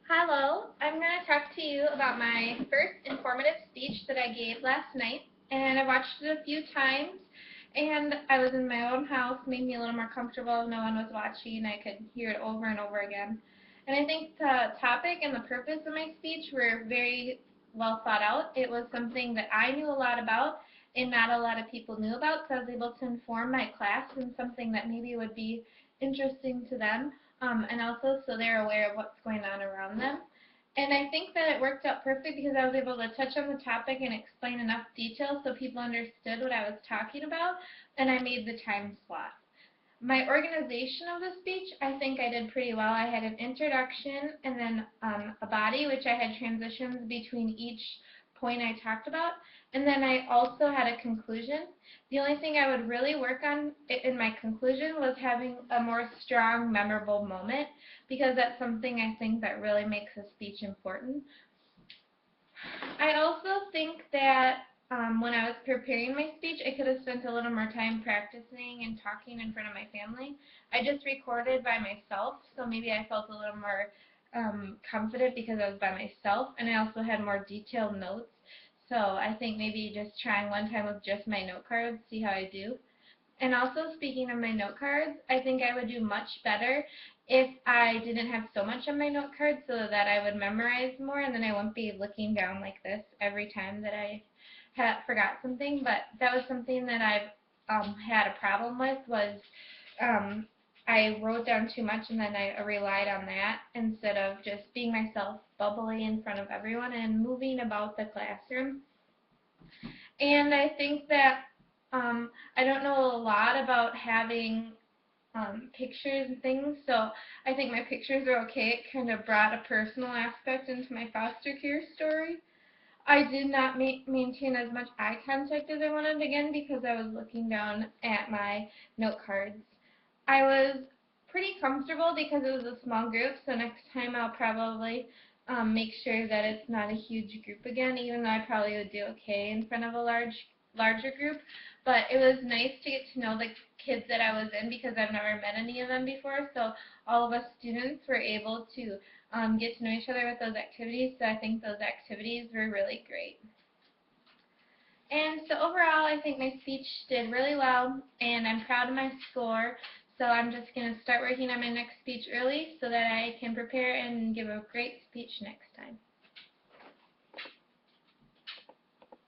Hello, I'm going to talk to you about my first informative speech that I gave last night, and I watched it a few times, and I was in my own house, made me a little more comfortable. No one was watching. I could hear it over and over again. And I think the topic and the purpose of my speech were very well thought out. It was something that I knew a lot about and not a lot of people knew about, so I was able to inform my class in something that maybe would be interesting to them, and also so they're aware of what's going on around them. And I think that it worked out perfect because I was able to touch on the topic and explain enough detail so people understood what I was talking about, and I made the time slot. My organization of the speech, I think I did pretty well. I had an introduction and then a body, which I had transitions between each point I talked about, and then I also had a conclusion. The only thing I would really work on in my conclusion was having a more strong, memorable moment, because that's something I think that really makes a speech important. I also think that when I was preparing my speech, I could have spent a little more time practicing and talking in front of my family. I just recorded by myself, so maybe I felt a little more confident because I was by myself, and I also had more detailed notes. So I think maybe just trying one time with just my note cards, see how I do. And also, speaking of my note cards, I think I would do much better if I didn't have so much on my note cards so that I would memorize more and then I wouldn't be looking down like this every time that I forgot something. But that was something that I've had a problem with, was um, I wrote down too much and then I relied on that instead of just being myself, bubbly in front of everyone and moving about the classroom. And I think that I don't know a lot about having pictures and things, so I think my pictures are okay. It kind of brought a personal aspect into my foster care story. I did not maintain as much eye contact as I wanted again because I was looking down at my note cards. I was pretty comfortable because it was a small group, so next time I'll probably make sure that it's not a huge group again, even though I probably would do okay in front of a larger group. But it was nice to get to know the kids that I was in because I've never met any of them before, so all of us students were able to get to know each other with those activities, so I think those activities were really great. And so overall, I think my speech did really well, and I'm proud of my score. So I'm just going to start working on my next speech early so that I can prepare and give a great speech next time.